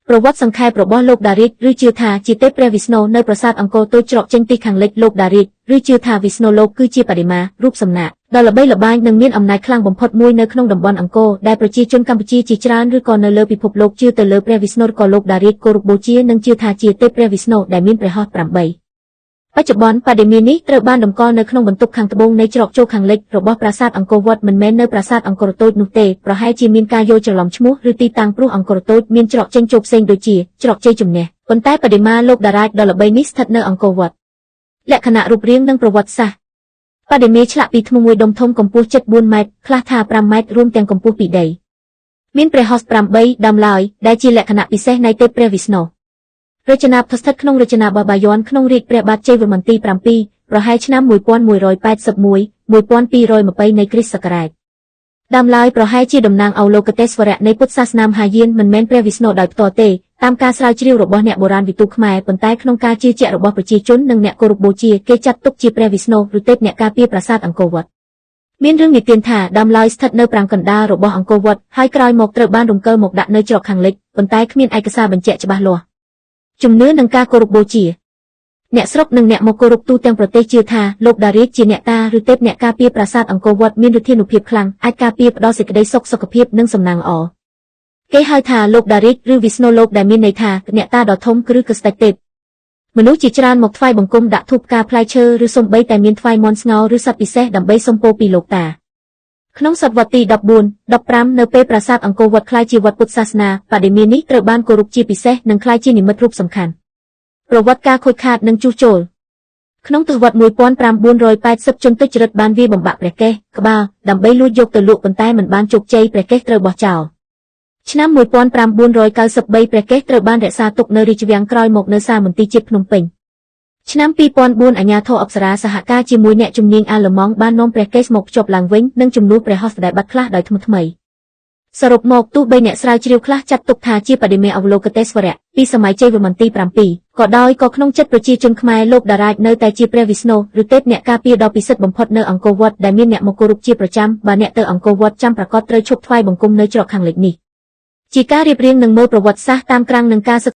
ប្រវត្តិសង្ខេបរបស់លោកដារីកឬជឿថាជាទេពព្រះវិស្ណុនៅប្រាសាទអង្គរតូចច្រកចេញទីខាងលិចលោកដារីកឬជឿថាវិស្ណុលោកគឺជាបដិមារូបសំណាកដ៏ល្បីល្បាញនិងមានអំណាចខ្លាំងបំផុតមួយនៅក្នុងតំបន់អង្គរដែលប្រជាជនកម្ពុជាជាច្រើនឬក៏នៅលើពិភពលោកជឿទៅលើព្រះវិស្ណុក៏លោកដារីកគោរពបូជានិងជឿថាជាទេពព្រះវិស្ណុដែលមានព្រះហស្ថ 8 បច្ចុប្បន្នបដិមានេះត្រូវបានតម្កល់នៅក្នុងបន្ទប់ខាងត្បូងនៃច្រកចូលខាងលិចរបស់ប្រាសាទអង្គរវត្តមិនមែននៅប្រាសាទអង្គរតូចនោះទេប្រហែលជាមានការយល់ច្រឡំឈ្មោះឬទីតាំងព្រោះអង្គរតូចមានច្រកចេញចូលផ្សេងដូចជាច្រកជ័យជំនះប៉ុន្តែបដិមាលោកតារាជដ៏ល្បីនេះស្ថិតនៅអង្គរវត្តលក្ខណៈរូបរាងនិងប្រវត្តិសាស្ត្របដិមាឆ្លាក់ពីថ្មមួយដុំធំកម្ពស់ជិត 4 ម៉ែត្រខ្លះថា 5 ម៉ែត្ររួមទាំងកម្ពស់ពីដីមានព្រះហស្ថ 8 ដើមឡើយដែលជាលក្ខណៈពិសេសនៃទេពព្រះវិស្ណុរចនាផ្ទុះស្ថិតក្នុងរចនាបថបាយ័នក្នុងរាជ្យព្រះបាទជ័យវរ្ម័នទី 7 ប្រហែលឆ្នាំ 1181 1220 នៃគ្រិស្តសករាជដើមឡើយប្រហែលជាតំណាងអវលោកតេស្វរៈនៃពុទ្ធសាសនាមហាយានមិនមែនព្រះវិស្ណុដោយផ្ទាល់ទេតាមការស្រាវជ្រាវរបស់អ្នកបុរាណវិទូខ្មែរប៉ុន្តែក្នុងការជឿជាក់របស់ប្រជាជននិងអ្នកគោរពបូជាគេចាត់ទុកជាព្រះវិស្ណុឬទេពអ្នកការពារប្រាសាទអង្គរវត្តមានរឿងនិទានថាដើមឡើយស្ថិតនៅប្រាំងកណ្ដាលរបស់អង្គរវត្តហើយក្រោយមកត្រូវបានរំកិលមកដាក់នៅច្រកខាងលិចប៉ុន្តែគ្មានឯកសារបញ្ជាក់ច្បាស់លាស់ជំនឿនិងការគោរពបូជាអ្នកស្រុកនិងអ្នកមកគោរពទូទាំងប្រទេសជឿថាលោកដារីកជាអ្នកតាឬទេពអ្នកការពារប្រាសាទអង្គរវត្តមានឫទ្ធានុភាពខ្លាំងអាចការពារផ្ដល់សេចក្តីសុខសុខភាពនិងសំណាងល្អគេហៅថាលោកដារីកឬវិស្ណុលោកដែលមានន័យថាអ្នកតាដ៏ធំឬក៏ស្ដេចទេពមនុស្សជាច្រើនមកថ្វាយបង្គំដាក់ធូបផ្កាផ្លែឈើឬសូម្បីតែមានថ្វាយមាន់ស្ងោរឬសត្វពិសេសដើម្បីសុំពរពីលោកតាក្នុងសតវត្សទី 14 15 នៅពេលប្រាសាទអង្គរវត្តក្លាយជាវត្តពុទ្ធសាសនាបដិមានេះត្រូវបានគោរពជាពិសេសនិងក្លាយជានិមិត្តរូបសំខាន់ប្រវត្តិការខូចខាតនិងជួសជុលក្នុងទសវត្សរ៍ 1980 ជនទុច្ចរិតបានវាយបំបាក់ព្រះកេសក្បាលដើម្បីលួចយកទៅលក់ប៉ុន្តែមិនបានជោគជ័យព្រះកេសត្រូវបោះចោលឆ្នាំ 1993 ព្រះកេសត្រូវបានរក្សាទុកនៅរាជវាំងក្រោយមកនៅសាលមន្ទីរជាតិភ្នំពេញឆ្នាំ 2004 អាជ្ញាធរអប្សរាសហការជាមួយអ្នកជំនាញអាល្លឺម៉ង់បាននាំព្រះកេសមកភ្ជាប់ឡើងវិញនិងជំនួសព្រះហស្ថដែលបាត់ខ្លះដោយថ្មីសរុបមកទោះបីអ្នកស្រាវជ្រាវខ្លះចាត់ទុកថាជាបដិមាអវលោកតេស្វរៈពីសម័យជ័យវរ្ម័នទី 7 ក៏ដោយក៏ក្នុងចិត្តប្រជាជនខ្មែរលោកតារាជនៅតែជាព្រះវិស្ណុឬទេពអ្នកការពារដ៏ពិសិដ្ឋបំផុតនៅអង្គរវត្តដែលមានអ្នកមកគោរពជាប្រចាំបើអ្នកទៅអង្គរវត្តចាំប្រាកដត្រូវឈប់ថ្វាយបង្គំនៅច្រកខាងលិចនេះជាការរៀបរៀងនិងមើលប្រវត្តិសាស្ត្រតាមក្រាំងនឹងការ